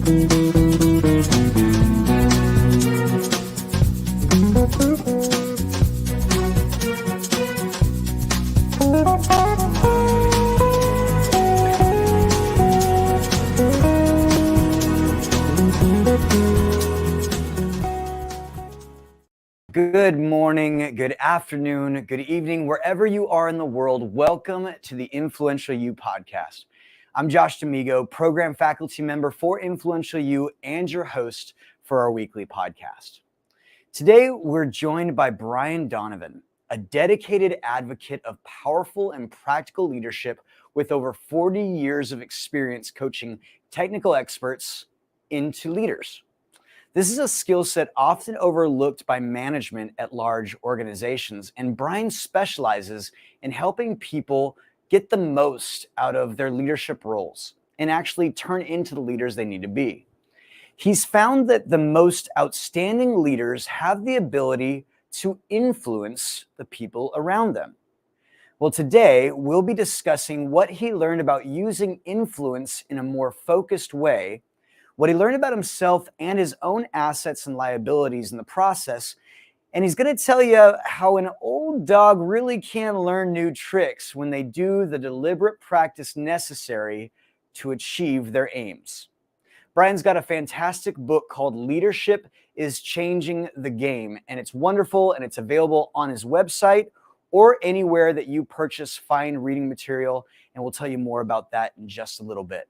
Good morning, good afternoon, good evening, wherever you are in the world. Welcome to the Influential You podcast. I'm Josh D'Amigo, program faculty member for Influential You and your host for our weekly podcast. Today, we're joined by Brian Donovan, a dedicated advocate of powerful and practical leadership with over 40 years of experience coaching technical experts into leaders. This is a skill set often overlooked by management at large organizations, and Brian specializes in helping people get the most out of their leadership roles and actually turn into the leaders they need to be. He's found that the most outstanding leaders have the ability to influence the people around them. Well, today we'll be discussing what he learned about using influence in a more focused way, what he learned about himself and his own assets and liabilities in the process. And he's going to tell you how an old dog really can learn new tricks when they do the deliberate practice necessary to achieve their aims. Brian's got a fantastic book called Leadership is Changing the Game, and it's wonderful, and it's available on his website or anywhere that you purchase fine reading material, and we'll tell you more about that in just a little bit.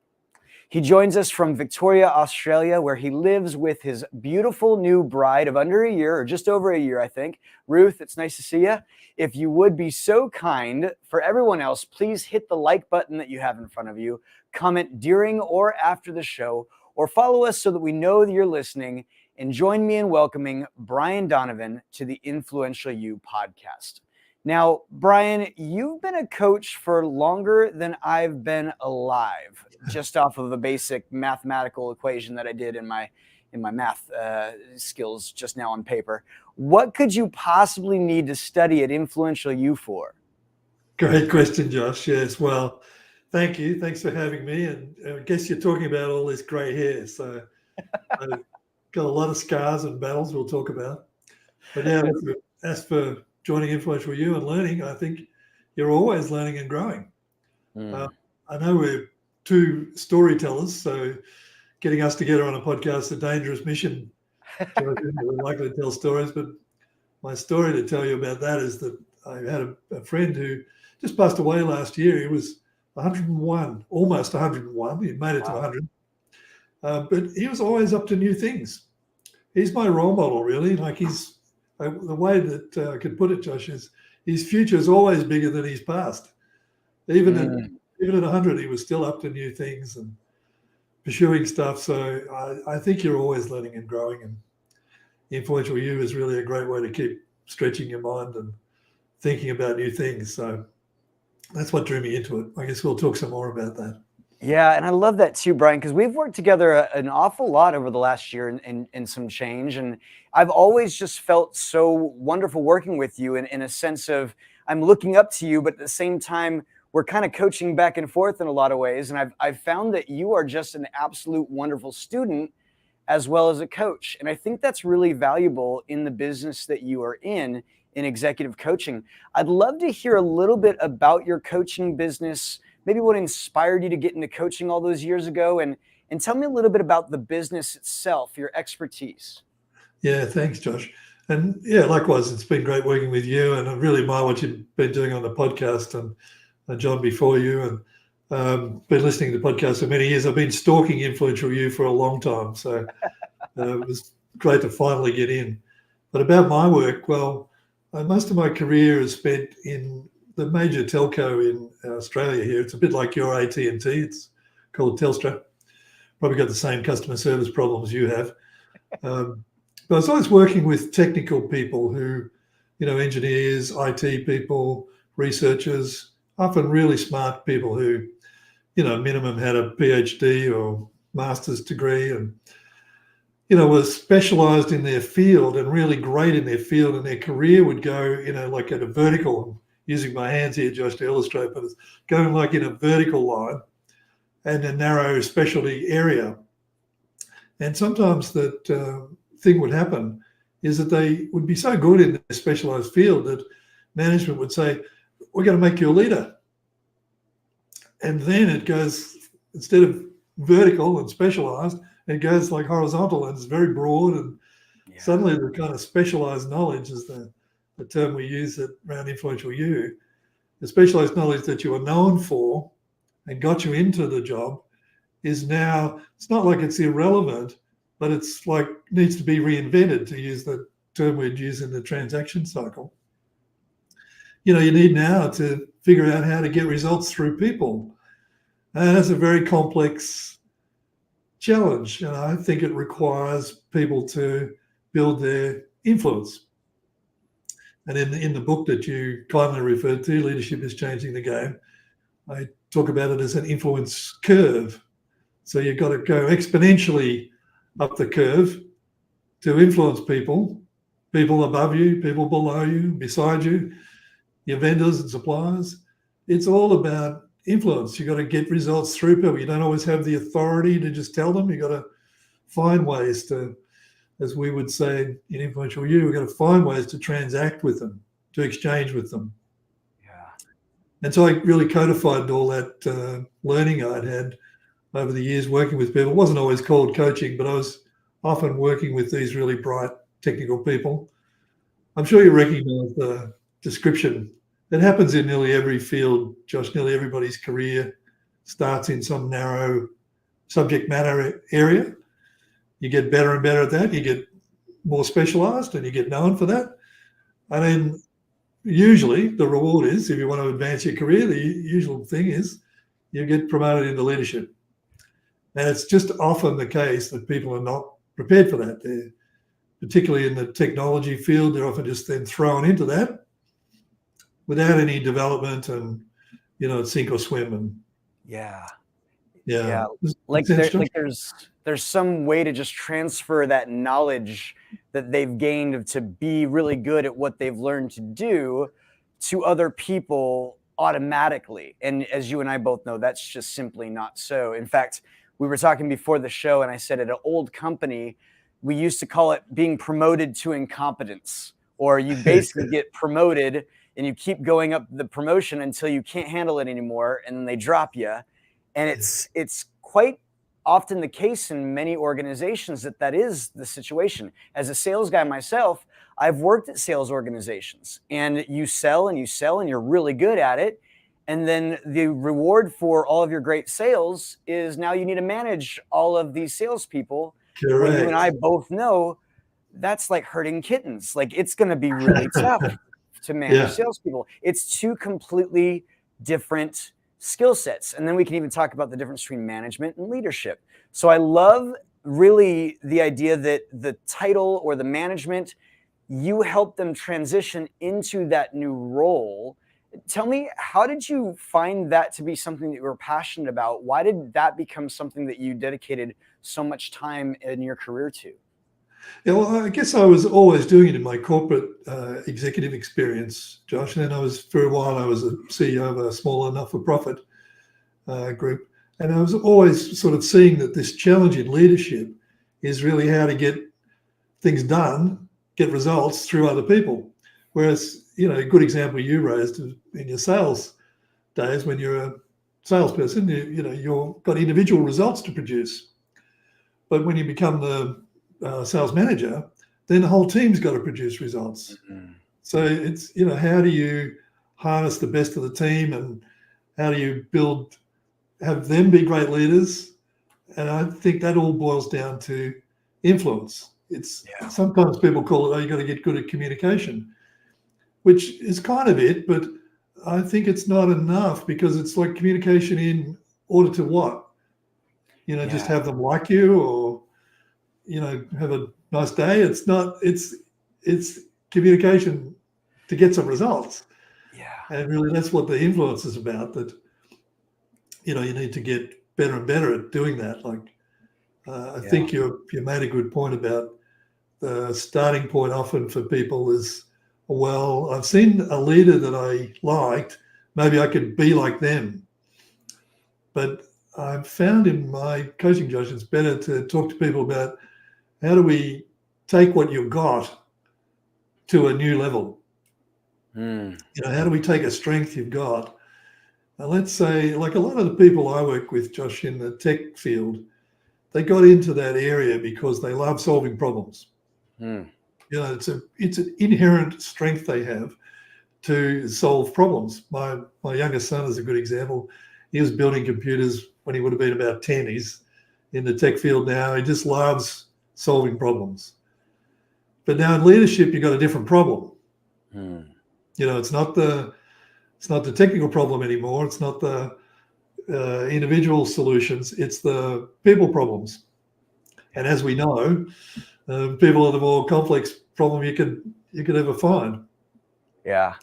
He joins us from Victoria, Australia, where he lives with his beautiful new bride of under a year, or just over a year, I think. Ruth, it's nice to see you. If you would be so kind, for everyone else, please hit the like button that you have in front of you, comment during or after the show, or follow us so that we know that you're listening, and join me in welcoming Brian Donovan to the Influential You podcast. Now, Brian, you've been a coach for longer than I've been alive, just off of a basic mathematical equation that I did in my math skills just now on paper. What could you possibly need to study at Influential You for? Great question, Josh. Yes, well, thank you. Thanks for having me. And I guess you're talking about all this gray hair. So I've got a lot of scars and battles we'll talk about. But now, as for joining Influential You and learning, I think you're always learning and growing. I know we're two storytellers, so getting us together on a podcast is a dangerous mission. We're likely to tell stories, but my story to tell you about that is that I had a friend who just passed away last year. He was 101, almost 101. He made it to 100. But he was always up to new things. He's my role model, really. Like the way that I could put it, Josh, is his future is always bigger than his past. Even at 100, he was still up to new things and pursuing stuff. So I think you're always learning and growing, and Influential You is really a great way to keep stretching your mind and thinking about new things. So that's what drew me into it. I guess we'll talk some more about that. Yeah, and I love that too, Brian, because we've worked together an awful lot over the last year in some change. And I've always just felt so wonderful working with you in a sense of I'm looking up to you, but at the same time, we're kind of coaching back and forth in a lot of ways. And I've found that you are just an absolute wonderful student as well as a coach. And I think that's really valuable in the business that you are in executive coaching. I'd love to hear a little bit about your coaching business, maybe what inspired you to get into coaching all those years ago, and tell me a little bit about the business itself, your expertise. Yeah, thanks, Josh. And yeah, likewise, it's been great working with you, and I really admire what you've been doing on the podcast, and John before you, and been listening to the podcast for many years. I've been stalking Influential You for a long time, so it was great to finally get in. But about my work, well, most of my career is spent in the major telco in Australia here. It's a bit like your AT&T. It's called Telstra. Probably got the same customer service problems you have. But I was always working with technical people who, engineers, IT people, researchers, often really smart people who, minimum had a PhD or master's degree and, was specialized in their field and really great in their field, and their career would go, like at a vertical, using my hands here, Josh, to illustrate, but it's going like in a vertical line and a narrow specialty area. And sometimes that thing would happen is that they would be so good in their specialized field that management would say, we're going to make you a leader. And then it goes, instead of vertical and specialized, it goes like horizontal and it's very broad. And suddenly the kind of specialized knowledge is the term we use around Influential You. The specialized knowledge that you are known for and got you into the job is now, it's not like it's irrelevant, but it's like needs to be reinvented, to use the term we'd use in the transaction cycle. You need now to figure out how to get results through people. And that's a very complex challenge. And I think it requires people to build their influence. And in the book that you kindly referred to, Leadership is Changing the Game, I talk about it as an influence curve. So you've got to go exponentially up the curve to influence people above you, people below you, beside you, your vendors and suppliers. It's all about influence. You've got to get results through people. You don't always have the authority to just tell them. You've got to find ways to, as we would say in Influential You, we've got to find ways to transact with them, to exchange with them. Yeah. And so I really codified all that learning I'd had over the years working with people. It wasn't always called coaching, but I was often working with these really bright technical people. I'm sure you recognize the description. It happens in nearly every field, Josh. Nearly everybody's career starts in some narrow subject matter area. You get better and better at that. You get more specialized and you get known for that. And then usually the reward is, if you want to advance your career, the usual thing is you get promoted into leadership. And it's just often the case that people are not prepared for that. They're, particularly in the technology field, they're often just then thrown into that without any development and, sink or swim. And yeah. Like there's some way to just transfer that knowledge that they've gained to be really good at what they've learned to do to other people automatically. And as you and I both know, that's just simply not so. In fact, we were talking before the show and I said at an old company, we used to call it being promoted to incompetence, or you basically get promoted and you keep going up the promotion until you can't handle it anymore. And then they drop you. And it's quite often the case in many organizations that is the situation. As a sales guy myself, I've worked at sales organizations, and you sell and you're really good at it. And then the reward for all of your great sales is now you need to manage all of these salespeople. Correct. When you and I both know that's like herding kittens. Like it's going to be really tough to manage salespeople. It's two completely different skill sets. And then we can even talk about the difference between management and leadership. So I love really the idea that the title or the management, you help them transition into that new role. Tell me, how did you find that to be something that you were passionate about? Why did that become something that you dedicated so much time in your career to? Yeah, well, I guess I was always doing it in my corporate executive experience, Josh. And then for a while, I was a CEO of a small not-for-profit group. And I was always sort of seeing that this challenge in leadership is really how to get things done, get results through other people. Whereas, a good example you raised in your sales days, when you're a salesperson, you've got individual results to produce. But when you become the sales manager, then the whole team's got to produce results. Mm-hmm. So it's, how do you harness the best of the team, and how do you have them be great leaders? And I think that all boils down to influence. Sometimes people call it, you got to get good at communication, which is kind of it, but I think it's not enough, because it's like communication in order to what? Just have them like you, or have a nice day. It's not, it's communication to get some results. Yeah. And really that's what the influence is about, that, you need to get better and better at doing that. Like, I think you made a good point about the starting point often for people is, well, I've seen a leader that I liked, maybe I could be like them. But I've found in my coaching, Josh, it's better to talk to people about how do we take what you've got to a new level. How do we take a strength you've got? And let's say, like a lot of the people I work with, Josh, in the tech field, they got into that area because they love solving problems. It's an inherent strength they have to solve problems. My youngest son is a good example. He was building computers when he would have been about 10. He's in the tech field now. He just loves solving problems. But now in leadership, you've got a different problem. It's not the technical problem anymore. It's not the individual solutions. It's the people problems. And as we know, people are the more complex problem you could ever find. Yeah.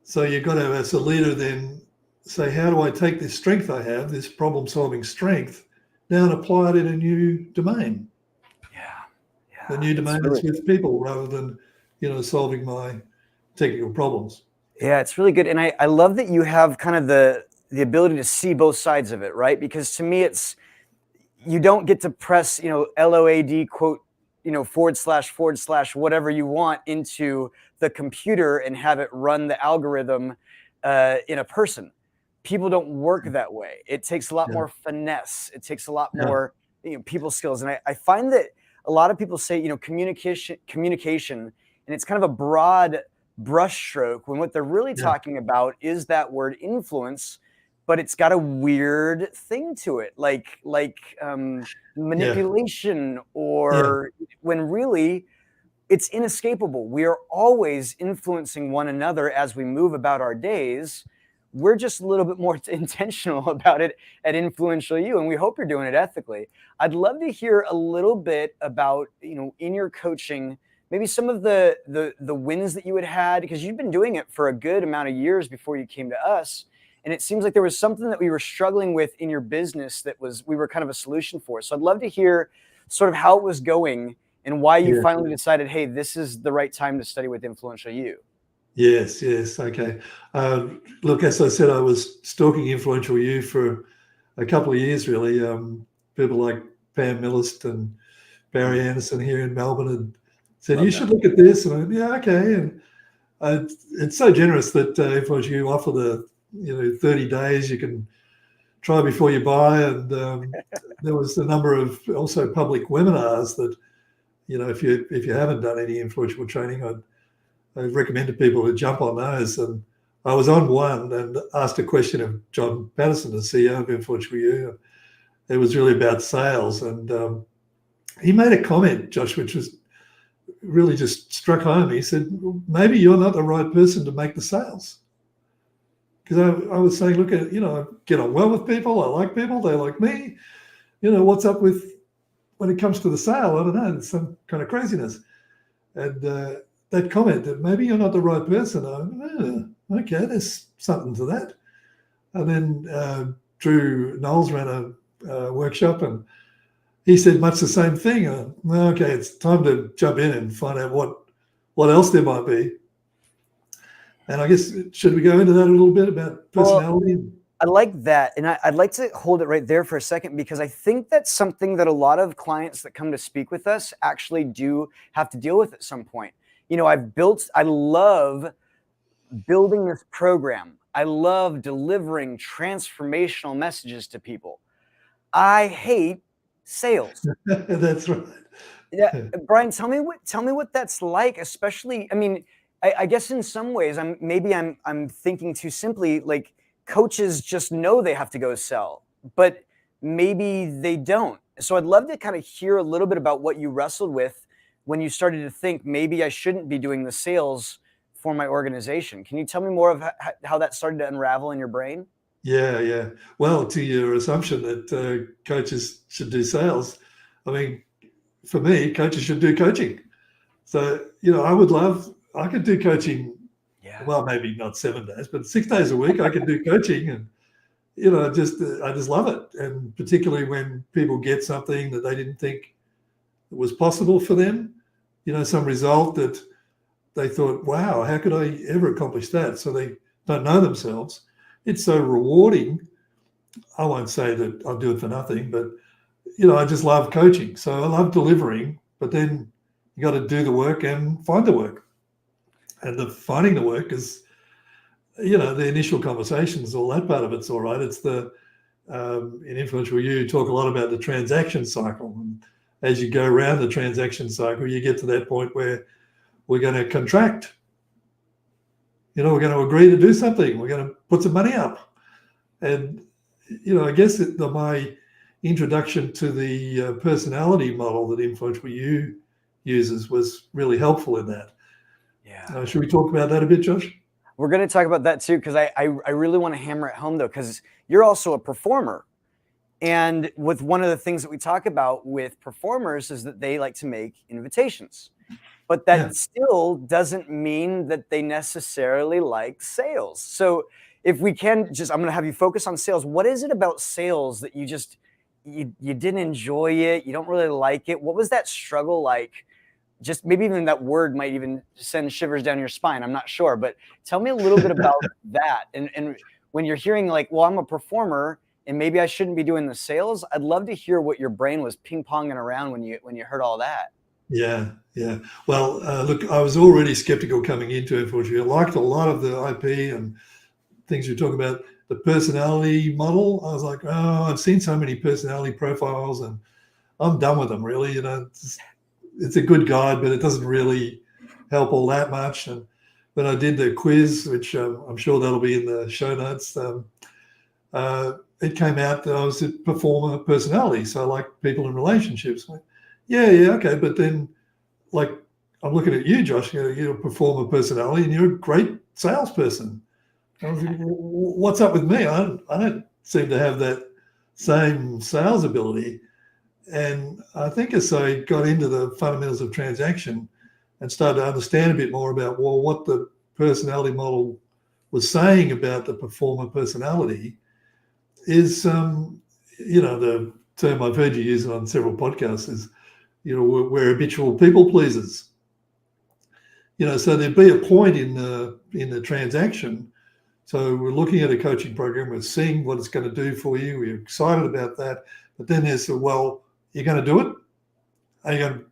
So you've got to, as a leader, then say, how do I take this strength I have, this problem-solving strength, now and apply it in a new domain? Yeah. The new domain is with people rather than, solving my technical problems. Yeah, it's really good. And I love that you have kind of the ability to see both sides of it, right? Because to me, it's, you don't get to press, LOAD quote, // whatever you want into the computer and have it run the algorithm in a person. People don't work that way. It takes a lot more finesse. It takes a lot more people skills. And I find that a lot of people say, communication, and it's kind of a broad brushstroke when what they're really talking about is that word influence, but it's got a weird thing to it, like manipulation, or when really it's inescapable. We are always influencing one another as we move about our days. We're just a little bit more intentional about it at Influential You, and we hope you're doing it ethically. I'd love to hear a little bit about, in your coaching, maybe some of the wins that you had, because you've been doing it for a good amount of years before you came to us. And it seems like there was something that we were struggling with in your business that we were kind of a solution for. So I'd love to hear sort of how it was going and why you finally decided, hey, this is the right time to study with Influential You. Yes. Okay. Look, as I said, I was stalking Influential You for a couple of years, really. People like Pam Millist and Barry Anderson here in Melbourne had said, you should look at this. And I went, yeah, okay. And it's so generous that Influential You offer the 30 days you can try before you buy. And there was a number of also public webinars that, if you haven't done any influential training, I recommend to people to jump on those. And I was on one and asked a question of John Patterson, the CEO of Influential You. It was really about sales. And he made a comment, Josh, which was really just struck home. He said, well, maybe you're not the right person to make the sales. Because I was saying, look, I get on well with people. I like people. They like me. What's up with when it comes to the sale? I don't know. It's some kind of craziness. And that comment that maybe you're not the right person. Okay, there's something to that. And then Drew Knowles ran a workshop, and he said much the same thing. Okay, it's time to jump in and find out what else there might be. And I guess, should we go into that a little bit about personality? Well, I like that. And I'd like to hold it right there for a second, because I think that's something that a lot of clients that come to speak with us actually do have to deal with at some point. I love building this program. I love delivering transformational messages to people. I hate sales. That's right. Yeah, Brian, tell me what that's like, especially, I guess in some ways I'm thinking too simply, like coaches just know they have to go sell, but maybe they don't. So I'd love to kind of hear a little bit about what you wrestled with when you started to think, maybe I shouldn't be doing the sales for my organization. Can you tell me more of how that started to unravel in your brain? Yeah. Well, to your assumption that coaches should do sales, for me, coaches should do coaching. So, I could do coaching. Yeah. Well, maybe not 7 days, but 6 days a week I could do coaching, and I just love it. And particularly when people get something that they didn't think was possible for them, some result that they thought, wow, how could I ever accomplish that? So they don't know themselves. It's so rewarding I won't say that I'll do it for nothing, but I just love coaching. So I love delivering, but then you got to do the work and find the work. And the finding the work is, the initial conversations, all that part of it's all right. It's in Influential You talk a lot about the transaction cycle. And as you go around the transaction cycle, you get to that point where we're going to contract. We're going to agree to do something. We're going to put some money up. And, I guess my introduction to the personality model that Influential You uses was really helpful in that. Yeah. Should we talk about that a bit, Josh? We're going to talk about that too, because I really want to hammer it home though, because you're also a performer. And with one of the things that we talk about with performers is that they like to make invitations. But that still doesn't mean that they necessarily like sales. So if we can I'm going to have you focus on sales. What is it about sales that you didn't enjoy it? You don't really like it? What was that struggle like? Just maybe even that word might even send shivers down your spine. I'm not sure, but tell me a little bit about that. And when you're hearing like, well, I'm a performer and maybe I shouldn't be doing the sales. I'd love to hear what your brain was ping-ponging around when you heard all that. Yeah. Well, look, I was already skeptical coming into it. Unfortunately, I liked a lot of the IP and things you're talking about. The personality model, I was like, oh, I've seen so many personality profiles and I'm done with them, really. It's a good guide, but it doesn't really help all that much. And when I did the quiz, which I'm sure that'll be in the show notes, it came out that I was a performer personality. So I like people in relationships. Yeah, okay. But then, like, I'm looking at you, Josh. You're a performer personality, and you're a great salesperson. I was like, what's up with me? I don't seem to have that same sales ability. And I think as I got into the fundamentals of transaction and started to understand a bit more about, well, what the personality model was saying about the performer personality is, the term I've heard you use on several podcasts is, we're habitual people pleasers. So there'd be a point in the transaction. So we're looking at a coaching program, we're seeing what it's going to do for you, we're excited about that. But then there's well, you're going to do it? Are you going to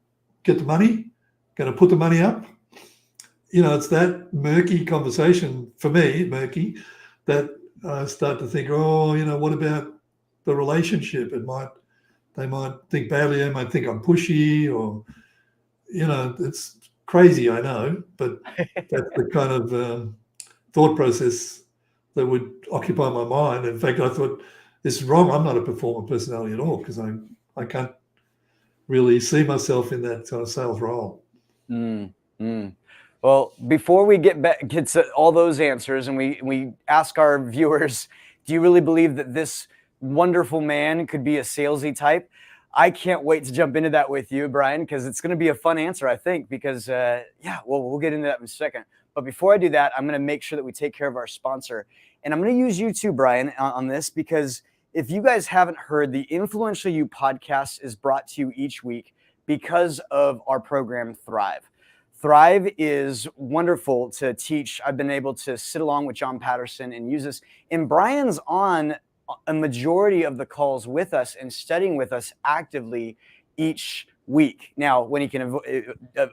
get the money? Going to put the money up? It's that murky conversation for me, that I start to think, what about the relationship? They might think badly. They might think I'm pushy, or it's crazy. I know, but that's the kind of thought process that would occupy my mind. In fact, I thought this is wrong. I'm not a performer personality at all because I can't really see myself in that sales role. Well, before we get to all those answers and we ask our viewers, do you really believe that this wonderful man could be a salesy type? I can't wait to jump into that with you, Brian, because it's going to be a fun answer, I think, because, we'll get into that in a second. But before I do that, I'm going to make sure that we take care of our sponsor. And I'm going to use you too, Brian, on this, because if you guys haven't heard, the Influential You podcast is brought to you each week because of our program, Thrive. Thrive is wonderful to teach. I've been able to sit along with John Patterson and use this. And Brian's on a majority of the calls with us and studying with us actively each week. Now, when he can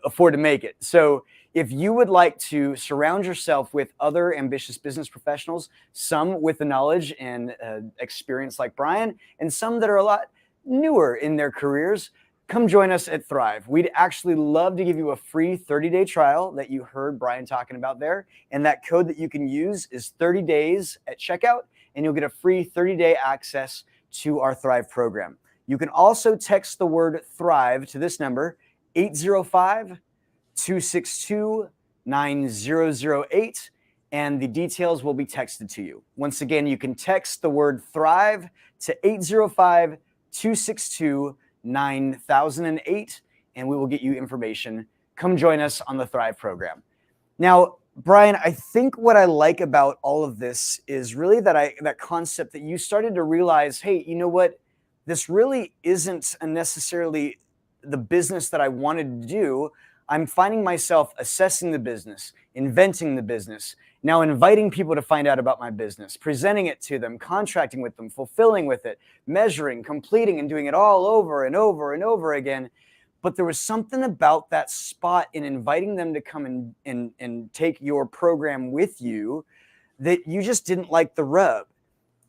afford to make it. So if you would like to surround yourself with other ambitious business professionals, some with the knowledge and experience like Brian, and some that are a lot newer in their careers, come join us at Thrive. We'd actually love to give you a free 30-day trial that you heard Brian talking about there. And that code that you can use is 30 days at checkout, and you'll get a free 30-day access to our Thrive program. You can also text the word Thrive to this number, 805-262-9008, and the details will be texted to you. Once again, you can text the word Thrive to 805-262-9008, and we will get you information. Come join us on the Thrive program. Now, Brian, I think what I like about all of this is really that concept that you started to realize, hey, you know what? This really isn't necessarily the business that I wanted to do. I'm finding myself assessing the business, inventing the business, now inviting people to find out about my business, presenting it to them, contracting with them, fulfilling with it, measuring, completing, and doing it all over and over and over again. But there was something about that spot in inviting them to come and take your program with you that you just didn't like the rub.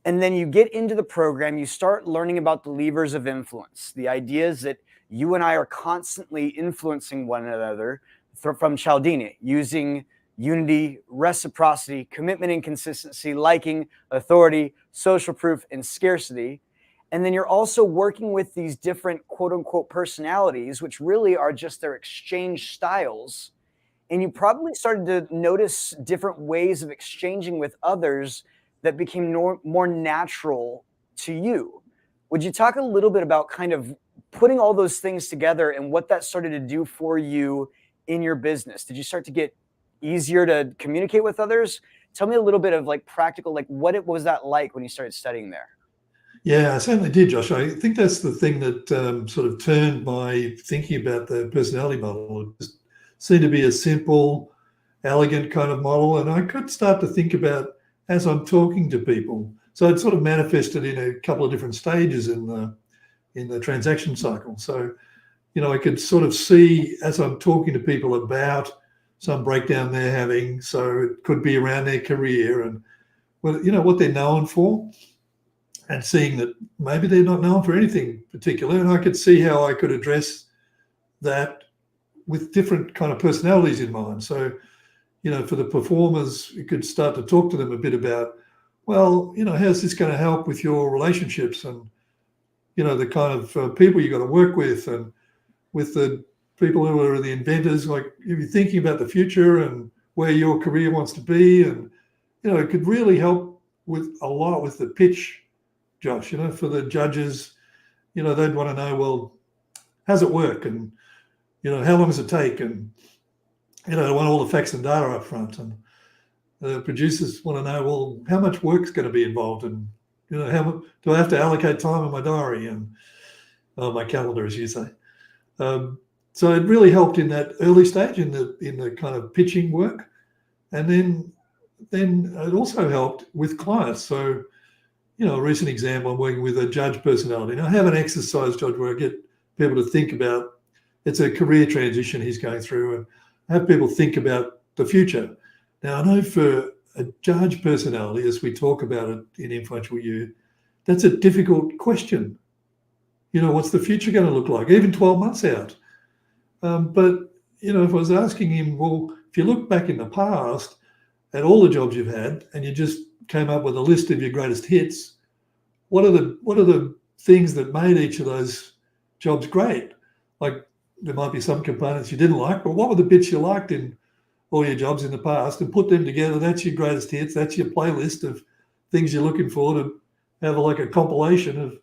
And then you get into the program, you start learning about the levers of influence, the ideas that you and I are constantly influencing one another from Cialdini, using unity, reciprocity, commitment and consistency, liking, authority, social proof, and scarcity. And then you're also working with these different quote unquote personalities, which really are just their exchange styles. And you probably started to notice different ways of exchanging with others that became more natural to you. Would you talk a little bit about kind of putting all those things together and what that started to do for you in your business? Did you start to get easier to communicate with others? Tell me a little bit of like practical, like what was that like when you started studying there? Yeah, I certainly did, Josh. I think that's the thing that sort of turned my thinking about the personality model. It just seemed to be a simple, elegant kind of model. And I could start to think about as I'm talking to people. So it sort of manifested in a couple of different stages in the transaction cycle. So, I could sort of see as I'm talking to people about some breakdown they're having. So it could be around their career and what they're known for, and seeing that maybe they're not known for anything particular. And I could see how I could address that with different kind of personalities in mind. So, for the performers, you could start to talk to them a bit about, well, how's this going to help with your relationships and, the kind of people you got to work with, and with the people who are the inventors, like if you're thinking about the future and where your career wants to be. And, it could really help with a lot with the pitch, Josh, for the judges, they'd want to know, well, how's it work? And, how long does it take? And, they want all the facts and data up front. And the producers want to know, well, how much work's going to be involved? And, how do I have to allocate time in my diary and my calendar, as you say? So it really helped in that early stage in the kind of pitching work. And then it also helped with clients. So, a recent example, I'm working with a judge personality. And I have an exercise, Judge, where I get people to think about, it's a career transition he's going through, and have people think about the future. Now, I know for a judge personality, as we talk about it in Influential You, that's a difficult question. What's the future going to look like, even 12 months out? But, if I was asking him, well, if you look back in the past at all the jobs you've had and you just came up with a list of your greatest hits, what are the things that made each of those jobs great? Like, there might be some components you didn't like, but what were the bits you liked in all your jobs in the past, and put them together? That's your greatest hits. That's your playlist of things you're looking for to have like a compilation of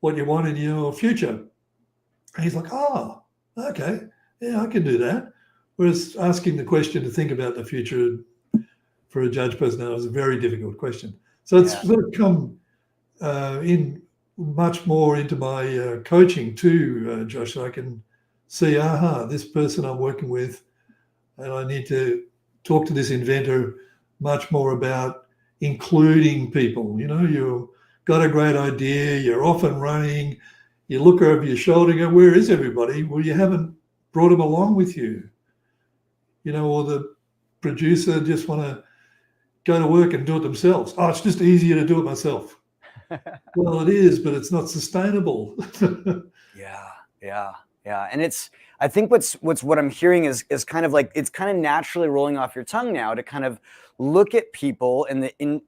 what you want in your future. And he's like, oh, okay, yeah, I can do that. Whereas asking the question to think about the future for a judge personality is a very difficult question. So it's sort of come in much more into my coaching too, Josh. So I can see, this person I'm working with, and I need to talk to this inventor much more about including people. You've got a great idea, you're off and running, you look over your shoulder and go, where is everybody? Well, you haven't brought them along with you. Or the producer just want to go to work and do it themselves. Oh, it's just easier to do it myself. Well, it is, but it's not sustainable. Yeah. And I think what I'm hearing is kind of like, it's kind of naturally rolling off your tongue now to kind of look at people in the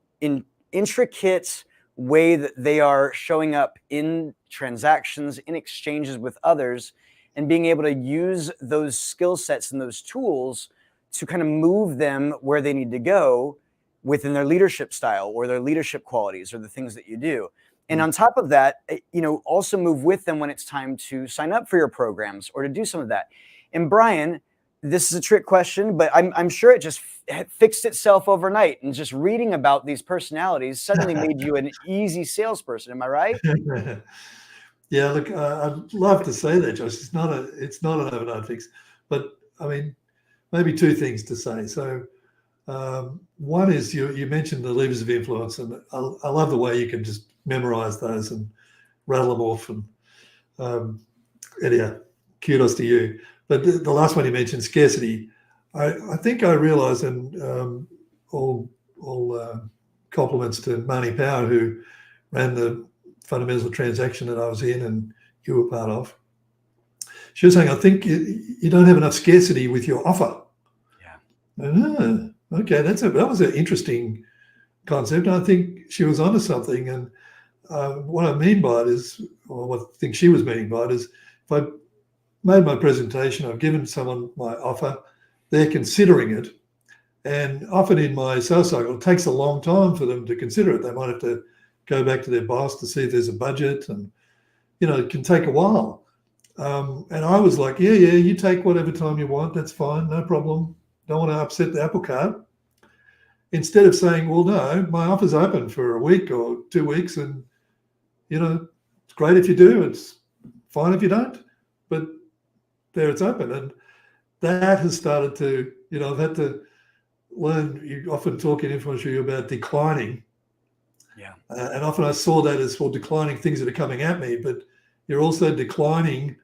intricate way that they are showing up in transactions, in exchanges with others, and being able to use those skill sets and those tools to kind of move them where they need to go within their leadership style or their leadership qualities or the things that you do. And on top of that, also move with them when it's time to sign up for your programs or to do some of that. And Brian, this is a trick question, but I'm sure it just fixed itself overnight. And just reading about these personalities suddenly made you an easy salesperson. Am I right? Yeah, look, I'd love to say that, Josh. It's not an overnight fix, but I mean, maybe two things to say. So one is you mentioned the levers of influence, and I love the way you can just memorize those and rattle them off. And anyhow, kudos to you. But the last one you mentioned, scarcity. I think I realised, and all compliments to Marnie Power, who ran the fundamental transaction that I was in and you were part of. She was saying, I think you don't have enough scarcity with your offer. Yeah. Okay, that was an interesting concept. And I think she was onto something. And what I mean by it is, or what I think she was meaning by it is, if I made my presentation, I've given someone my offer, they're considering it. And often in my sales cycle, it takes a long time for them to consider it. They might have to go back to their boss to see if there's a budget, and it can take a while. And I was like, yeah, you take whatever time you want. That's fine, no problem. Don't want to upset the apple cart. Instead of saying, well, no, my offer's open for a week or 2 weeks, and it's great if you do. It's fine if you don't. But there, it's open, and that has started to. I've had to learn. You often talk in influential about declining. Yeah. And often I saw that as, well, declining things that are coming at me, but you're also declining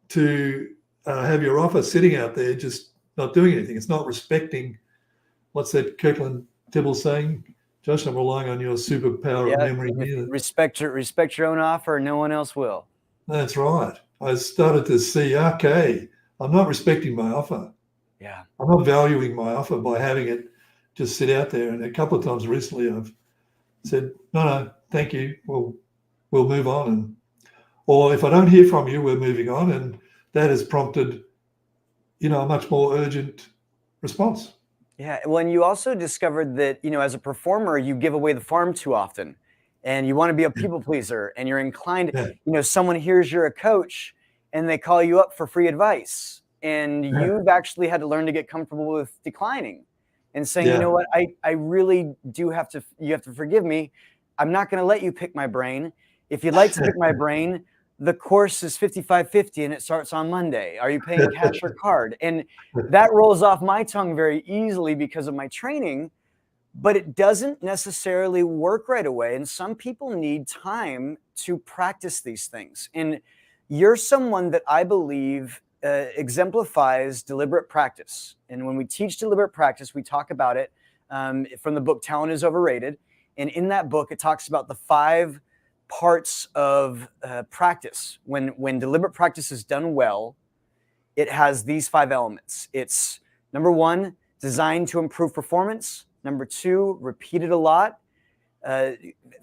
to have your offer sitting out there just not doing anything. It's not respecting, what's that Kirkland Tibble saying? Josh, I'm relying on your superpower of memory here. Respect your own offer, no one else will. That's right. I started to see, okay, I'm not respecting my offer. Yeah. I'm not valuing my offer by having it just sit out there. And a couple of times recently I've said, no, thank you. We'll move on. Or if I don't hear from you, we're moving on. And that has prompted, a much more urgent response. Yeah. Well, and you also discovered that, as a performer, you give away the farm too often, and you want to be a people pleaser, and you're inclined, someone hears you're a coach and they call you up for free advice, and you've actually had to learn to get comfortable with declining and saying, you know what, I really do you have to forgive me. I'm not going to let you pick my brain. If you'd like to pick my brain, the course is $55.50 and it starts on Monday. Are you paying cash or card? And that rolls off my tongue very easily because of my training, but it doesn't necessarily work right away. And some people need time to practice these things. And you're someone that I believe exemplifies deliberate practice. And when we teach deliberate practice, we talk about it from the book Talent is Overrated. And in that book, it talks about the 5 parts of practice. When deliberate practice is done well, it has these 5 elements. It's number 1, designed to improve performance. Number 2, repeated a lot.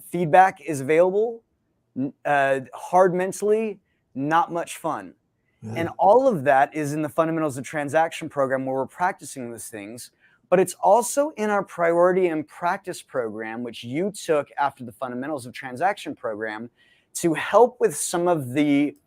Feedback is available. Hard mentally, not much fun. And all of that is in the Fundamentals of Transaction program where we're practicing these things. But it's also in our Priority and Practice program, which you took after the Fundamentals of Transaction program to help with some of the,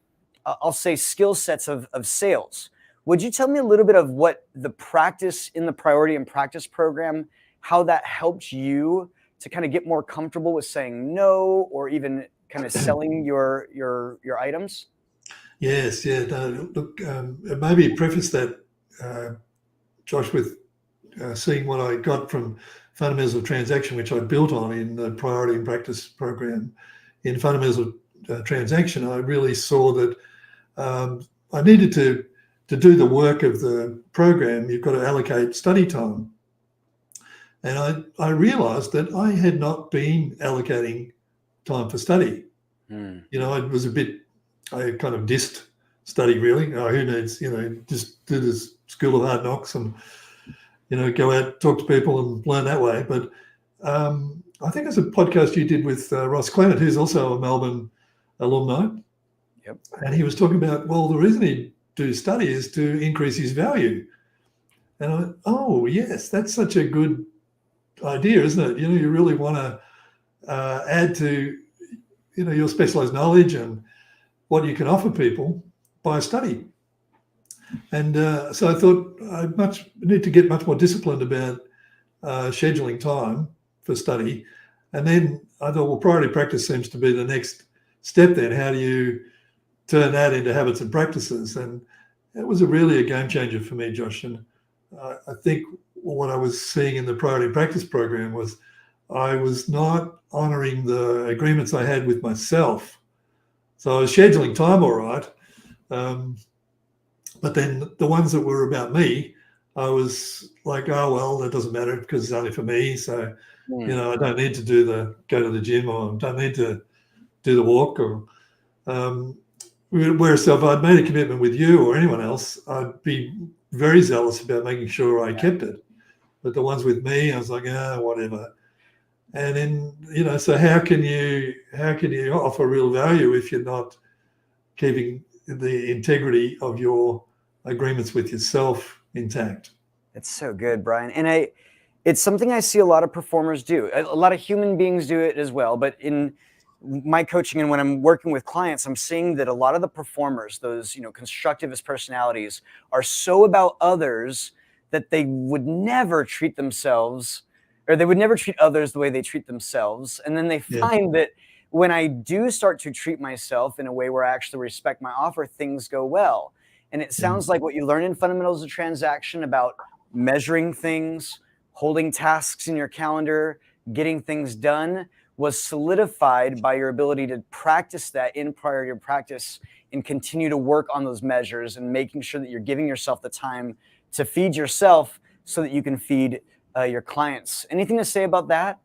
I'll say, skill sets of sales. Would you tell me a little bit of what the practice in the Priority and Practice program, how that helped you to kind of get more comfortable with saying no, or even kind of selling your items? Yes, no, look, maybe preface that, Josh, with seeing what I got from Fundamentals of Transaction, which I built on in the Priority and Practice program. In Fundamentals of Transaction, I really saw that I needed to do the work of the program. You've got to allocate study time. And I realized that I had not been allocating time for study. It was I kind of dissed study, really. Oh, who needs, just do this School of Hard Knocks and, go out, talk to people and learn that way. But I think there's a podcast you did with Ross Clement, who's also a Melbourne alumni. Yep. And he was talking about, well, the reason he do study is to increase his value. And I went, oh, yes, that's such a good idea, isn't it? You really want to add to, your specialized knowledge and what you can offer people by study. And so I thought I need to get much more disciplined about scheduling time for study. And then I thought, well, priority practice seems to be the next step then. How do you turn that into habits and practices? And it was really a game changer for me, Josh. And I think what I was seeing in the priority practice program was I was not honoring the agreements I had with myself. So I was scheduling time all right. But then the ones that were about me, I was like, oh, well, that doesn't matter because it's only for me. So, I don't need to go to the gym, or don't need to do the walk, or whereas if I'd made a commitment with you or anyone else, I'd be very zealous about making sure I kept it. But the ones with me, I was like, whatever. And then, so how can you offer real value if you're not keeping the integrity of your agreements with yourself intact? It's so good, Brian. And it's something I see a lot of performers do. A lot of human beings do it as well. But in my coaching and when I'm working with clients, I'm seeing that a lot of the performers, those, constructivist personalities, are so about others that they would never treat themselves, or they would never treat others the way they treat themselves. And then they find that when I do start to treat myself in a way where I actually respect my offer, things go well. And it sounds like what you learn in Fundamentals of Transaction about measuring things, holding tasks in your calendar, getting things done, was solidified by your ability to practice that in priority practice and continue to work on those measures and making sure that you're giving yourself the time to feed yourself so that you can feed your clients. Anything to say about that?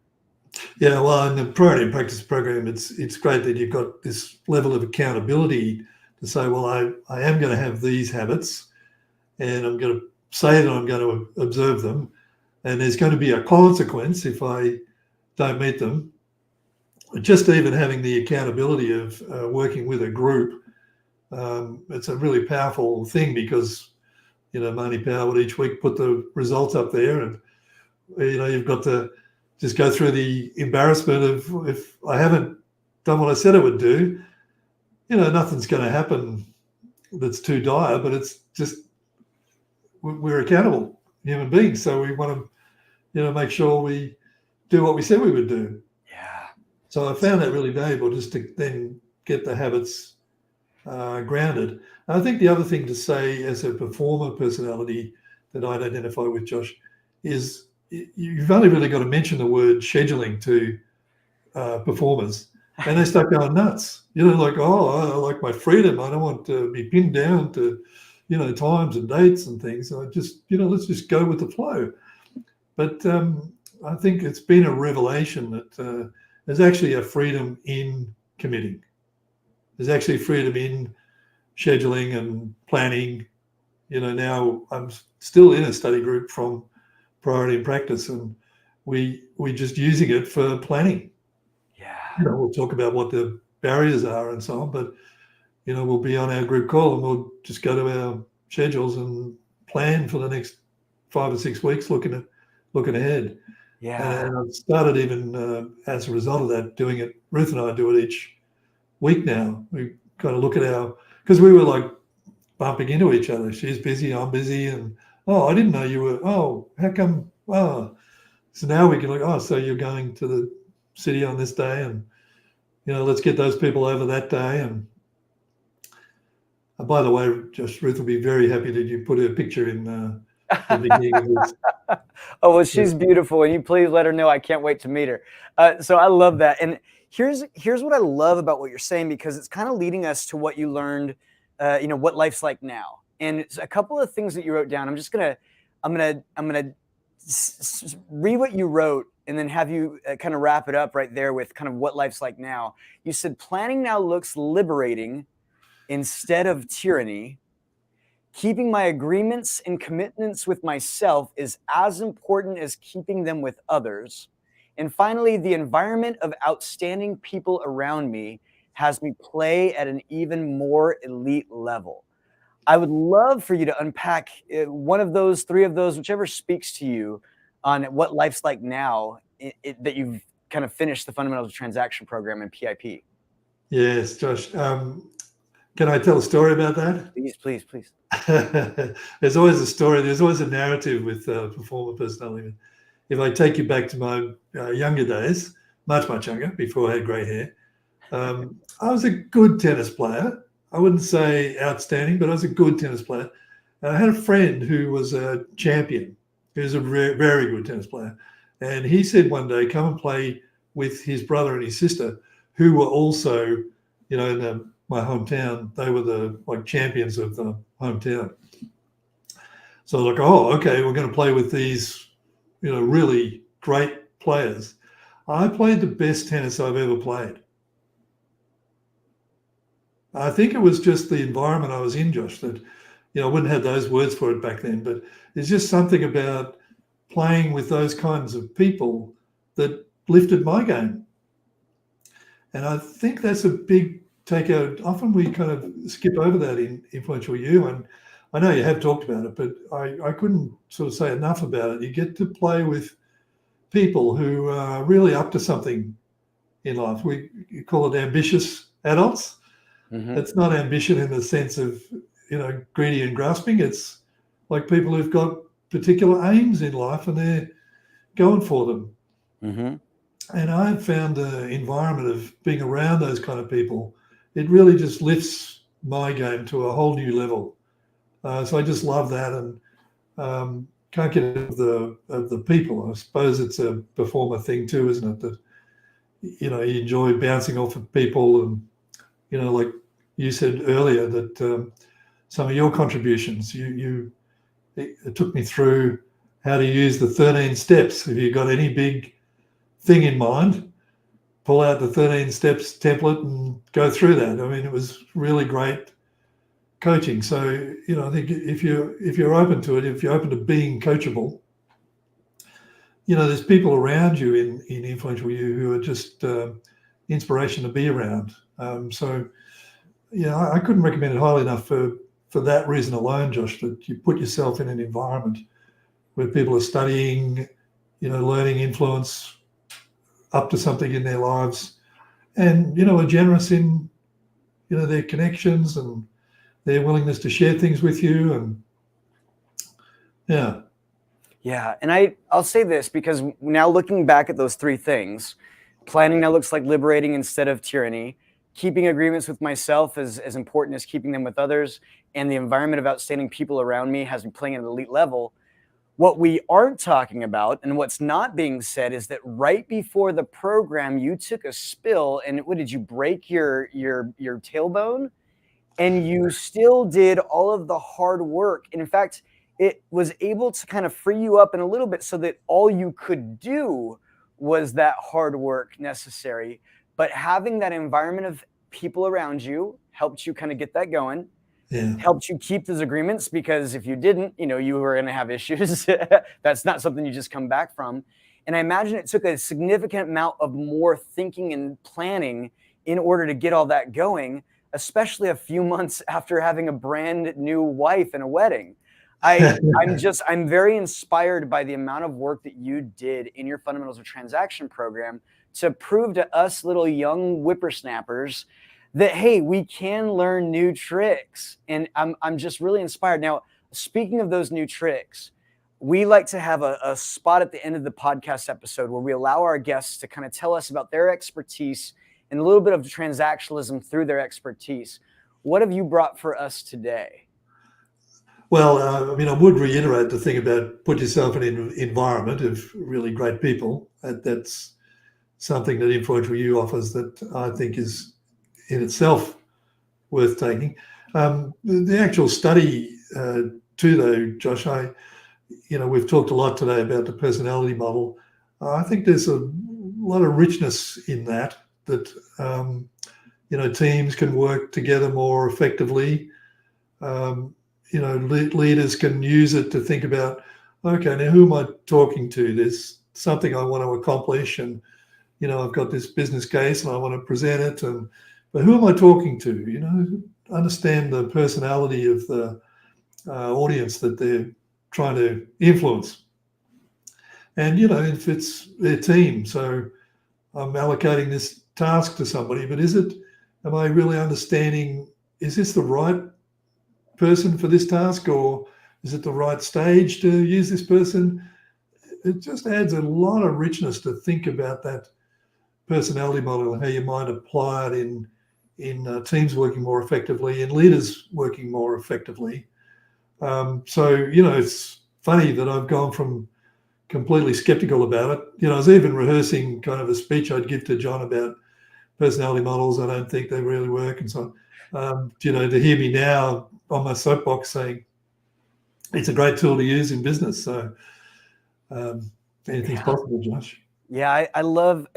Yeah, well, in the priority practice program, it's great that you've got this level of accountability to say, well, I am going to have these habits, and I'm going to say that I'm going to observe them, and there's going to be a consequence if I don't meet them. Just even having the accountability of working with a group, it's a really powerful thing because, Marnie Power would each week put the results up there, and, you've got to just go through the embarrassment of if I haven't done what I said I would do, nothing's going to happen that's too dire, but it's just we're accountable human beings. So we want to, make sure we do what we said we would do. Yeah. So I found that really valuable just to then get the habits grounded. And I think the other thing to say as a performer personality that I'd identify with, Josh, is you've only really got to mention the word scheduling to performers and they start going nuts. Like, oh, I like my freedom. I don't want to be pinned down to, times and dates and things. I just, let's just go with the flow. But I think it's been a revelation that there's actually a freedom in committing. There's actually freedom in scheduling and planning. Now I'm still in a study group from Priority and Practice, and we're just using it for planning. Yeah. We'll talk about what the barriers are and so on, but we'll be on our group call and we'll just go to our schedules and plan for the next 5 or 6 weeks, looking ahead. Yeah. And I've started even as a result of that doing it. Ruth and I do it each week now. We kind of look at because we were like bumping into each other. She's busy, I'm busy, and I didn't know you were. Oh, how come? Oh, so now we can look. Oh, so you're going to the city on this day, and let's get those people over that day. And by the way, Josh, Ruth will be very happy that you put her picture in the beginning of this. Oh, well, she's beautiful, and you please let her know I can't wait to meet her. So I love that. And here's what I love about what you're saying, because it's kind of leading us to what you learned, what life's like now. And it's a couple of things that you wrote down. I'm gonna read what you wrote and then have you kind of wrap it up right there with kind of what life's like now. You said planning now looks liberating instead of tyranny. Keeping my agreements and commitments with myself is as important as keeping them with others. And finally, the environment of outstanding people around me has me play at an even more elite level. I would love for you to unpack one of those, three of those, whichever speaks to you on what life's like now that you've kind of finished the Fundamentals of Transaction program in PIP. Yes, Josh. Can I tell a story about that? Please. There's always a story. There's always a narrative with performer personality. If I take you back to my younger days, much younger, before I had grey hair, I was a good tennis player. I wouldn't say outstanding, but I was a good tennis player. And I had a friend who was a champion, who was a very good tennis player. And he said one day, come and play with his brother and his sister, who were also, in my hometown. They were the champions of the hometown. So I was like, oh, okay, we're going to play with these, really great players. I played the best tennis I've ever played. I think it was just the environment I was in, Josh, that, I wouldn't have those words for it back then, but it's just something about playing with those kinds of people that lifted my game. And I think that's a big takeout. Often we kind of skip over that in Influential You, and I know you have talked about it, but I couldn't sort of say enough about it. You get to play with people who are really up to something in life. You call it ambitious adults. Mm-hmm. It's not ambition in the sense of, greedy and grasping. It's like people who've got particular aims in life and they're going for them. Mm-hmm. And I've found the environment of being around those kind of people, it really just lifts my game to a whole new level. So I just love that, and can't get rid of the people. I suppose it's a performer thing too, isn't it? That, you enjoy bouncing off of people, and, like you said earlier, that some of your contributions, it took me through how to use the 13 steps. If you've got any big thing in mind, pull out the 13 steps template and go through that. I mean, it was really great coaching. So, I think if you're open to it, if you're open to being coachable, there's people around you in Influential You who are just inspiration to be around. So, I couldn't recommend it highly enough for that reason alone, Josh, that you put yourself in an environment where people are studying, learning influence, up to something in their lives, and, are generous in, their connections and their willingness to share things with you. And yeah. And I'll say this, because now looking back at those three things, planning now looks like liberating instead of tyranny. Keeping agreements with myself is as important as keeping them with others. And the environment of outstanding people around me has me playing at an elite level. What we aren't talking about, and what's not being said, is that right before the program, you took a spill, and what did you break your tailbone? And you still did all of the hard work. And in fact, it was able to kind of free you up in a little bit so that all you could do was that hard work necessary. But having that environment of people around you helped you kind of get that going. Yeah. Helped you keep those agreements, because if you didn't, you were going to have issues. That's not something you just come back from. And I imagine it took a significant amount of more thinking and planning in order to get all that going, especially a few months after having a brand new wife and a wedding. I'm very inspired by the amount of work that you did in your Fundamentals of Transaction program to prove to us little young whippersnappers that, hey, we can learn new tricks. And I'm just really inspired. Now, speaking of those new tricks, we like to have a spot at the end of the podcast episode where we allow our guests to kind of tell us about their expertise and a little bit of transactionalism through their expertise. What have you brought for us today? Well, I would reiterate the thing about put yourself in an environment of really great people. That's something that Influential You offers that I think is in itself worth taking. The actual study too, though, Josh, we've talked a lot today about the personality model. I think there's a lot of richness in that teams can work together more effectively. Leaders can use it to think about, okay, now who am I talking to? There's something I want to accomplish, and I've got this business case and I want to present it, but who am I talking to? Understand the personality of the audience that they're trying to influence, and if it's their team, so I'm allocating this task to somebody, but am I really understanding, is this the right person for this task, or is it the right stage to use this person? It just adds a lot of richness to think about that personality model and how you might apply it teams working more effectively, in leaders working more effectively. So, it's funny that I've gone from completely skeptical about it. I was even rehearsing kind of a speech I'd give to John about personality models. I don't think they really work and so on. To hear me now on my soapbox saying it's a great tool to use in business. So anything's possible, Josh. Yeah, I love,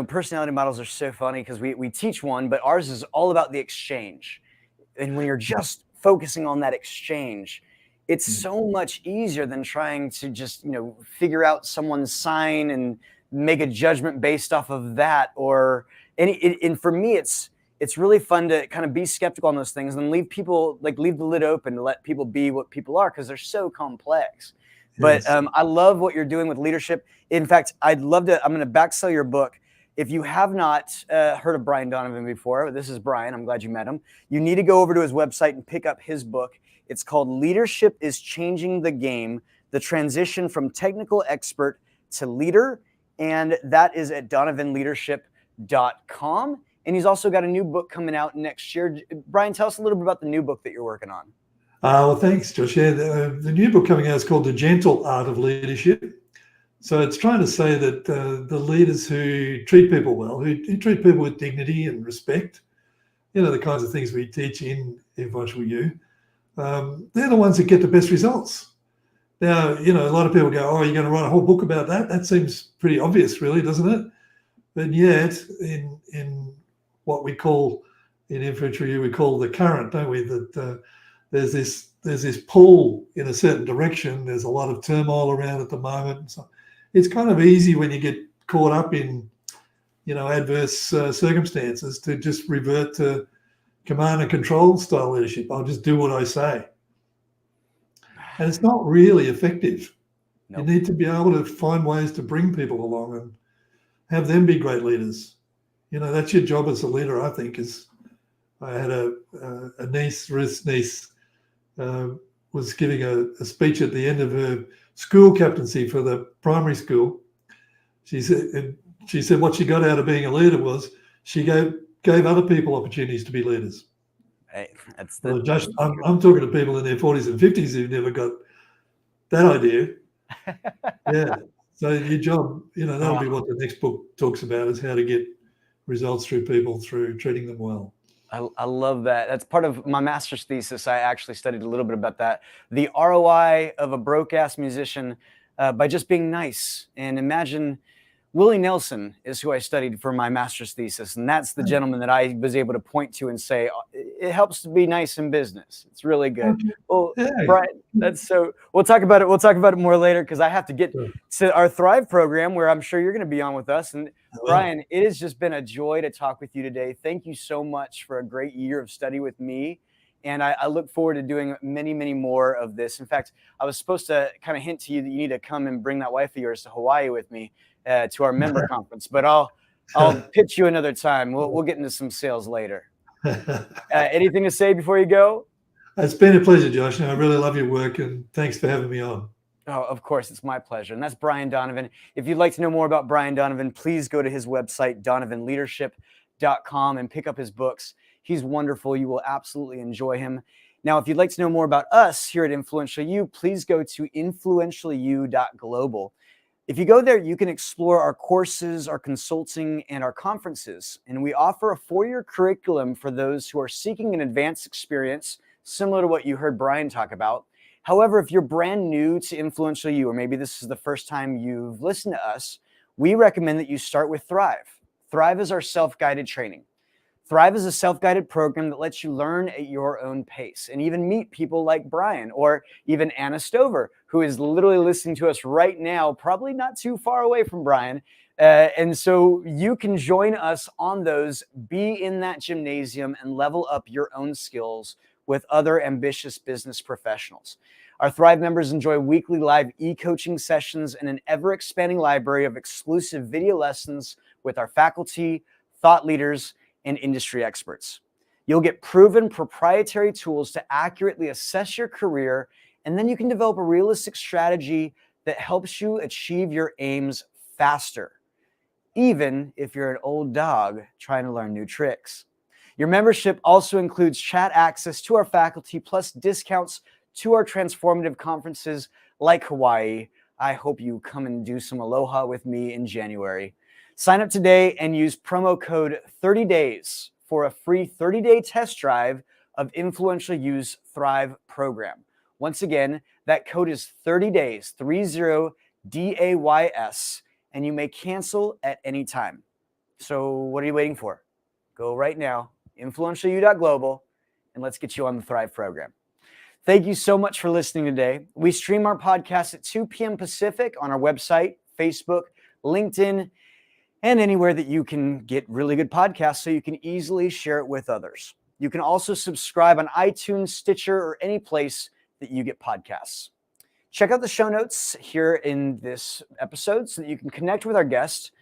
personality models are so funny because we teach one, but ours is all about the exchange. And when you're just focusing on that exchange, it's so much easier than trying to just, figure out someone's sign and make a judgment based off of that. And for me, it's really fun to kind of be skeptical on those things and leave the lid open to let people be what people are, because they're so complex. But Yes. I love what you're doing with leadership. In fact, I'm going to backsell your book. If you have not heard of Brian Donovan before, this is Brian. I'm glad you met him. You need to go over to his website and pick up his book. It's called Leadership is Changing the Game, the Transition from Technical Expert to Leader. And that is at donovanleadership.com. And he's also got a new book coming out next year. Brian, tell us a little bit about the new book that you're working on. Well, thanks, Josh. Yeah, the new book coming out is called The Gentle Art of Leadership. So it's trying to say that the leaders who treat people well, who treat people with dignity and respect, the kinds of things we teach in Influential You, they're the ones that get the best results. Now, a lot of people go, oh, you're going to write a whole book about that? That seems pretty obvious, really, doesn't it? But yet, in what we call, in Influential You, we call the current, don't we? That there's this pull in a certain direction. There's a lot of turmoil around at the moment. So it's kind of easy when you get caught up in, adverse circumstances to just revert to command and control style leadership. I'll just do what I say. And it's not really effective. Nope. You need to be able to find ways to bring people along and have them be great leaders. That's your job as a leader, I think. I had a niece, Ruth's niece, was giving a speech at the end of her school captaincy for the primary school. She said what she got out of being a leader was she gave other people opportunities to be leaders. Hey, that's Josh, I'm talking to people in their 40s and 50s who've never got that idea. Yeah. So your job, that'll be what the next book talks about, is how to get results through people through treating them well. I love that. That's part of my master's thesis. I actually studied a little bit about that. The ROI of a broke-ass musician by just being nice. And imagine Willie Nelson is who I studied for my master's thesis. And that's the gentleman that I was able to point to and say, it helps to be nice in business. It's really good. Well, Brian, we'll talk about it. We'll talk about it more later, because I have to get to our Thrive program, where I'm sure you're going to be on with us. And Brian, it has just been a joy to talk with you today. Thank you so much for a great year of study with me. And I look forward to doing many, many more of this. In fact, I was supposed to kind of hint to you that you need to come and bring that wife of yours to Hawaii with me to our member conference. But I'll pitch you another time. We'll get into some sales later. Anything to say before you go? It's been a pleasure, Josh. I really love your work, and thanks for having me on. Oh, of course, it's my pleasure. And that's Brian Donovan. If you'd like to know more about Brian Donovan, please go to his website, donovanleadership.com, and pick up his books. He's wonderful. You will absolutely enjoy him. Now, if you'd like to know more about us here at Influential You, please go to influentialyou.global. If you go there, you can explore our courses, our consulting, and our conferences. And we offer a 4-year curriculum for those who are seeking an advanced experience, similar to what you heard Brian talk about. However, if you're brand new to Influential You, or maybe this is the first time you've listened to us, we recommend that you start with Thrive. Thrive is our self-guided training. Thrive is a self-guided program that lets you learn at your own pace and even meet people like Brian, or even Anna Stover, who is literally listening to us right now, probably not too far away from Brian. And so you can join us on those, be in that gymnasium, and level up your own skills with other ambitious business professionals. Our Thrive members enjoy weekly live e-coaching sessions and an ever-expanding library of exclusive video lessons with our faculty, thought leaders, and industry experts. You'll get proven proprietary tools to accurately assess your career, and then you can develop a realistic strategy that helps you achieve your aims faster, even if you're an old dog trying to learn new tricks. Your membership also includes chat access to our faculty, plus discounts to our transformative conferences like Hawaii. I hope you come and do some Aloha with me in January. Sign up today and use promo code 30days for a free 30-day test drive of Influential U's Thrive program. Once again, that code is 30days, 30DAYS, and you may cancel at any time. So what are you waiting for? Go right now, influentialu.global, and let's get you on the Thrive program. Thank you so much for listening today. We stream our podcast at 2 p.m. Pacific on our website, Facebook, LinkedIn, and anywhere that you can get really good podcasts so you can easily share it with others. You can also subscribe on iTunes, Stitcher, or any place that you get podcasts. Check out the show notes here in this episode so that you can connect with our guest.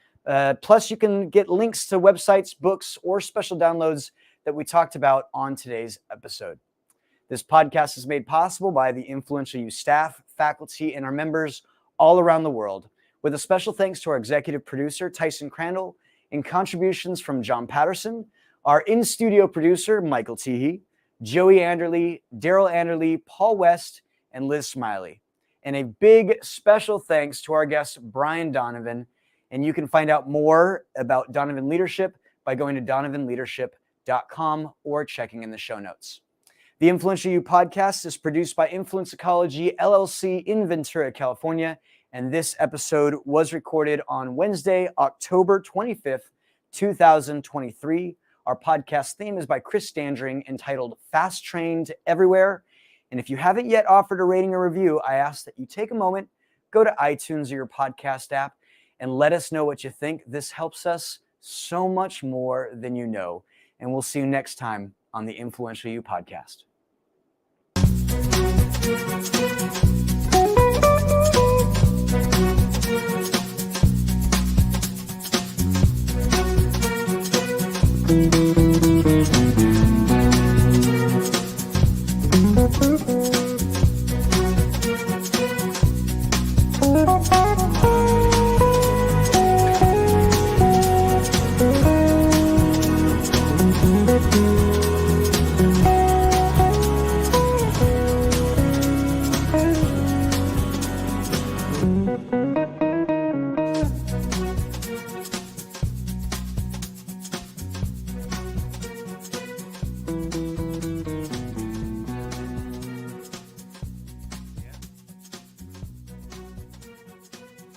Plus, you can get links to websites, books, or special downloads that we talked about on today's episode. This podcast is made possible by the Influential U staff, faculty, and our members all around the world, with a special thanks to our executive producer, Tyson Crandall, and contributions from John Patterson, our in-studio producer, Michael Teehee, Joey Anderley, Daryl Anderley, Paul West, and Liz Smiley. And a big special thanks to our guest, Brian Donovan. And you can find out more about Donovan Leadership by going to donovanleadership.com or checking in the show notes. The Influential U podcast is produced by Influence Ecology, LLC in Ventura, California. And this episode was recorded on Wednesday, October 25th, 2023. Our podcast theme is by Chris Standring, entitled Fast Trained Everywhere. And if you haven't yet offered a rating or review, I ask that you take a moment, go to iTunes or your podcast app, and let us know what you think. This helps us so much more than you know. And we'll see you next time on the Influential U podcast.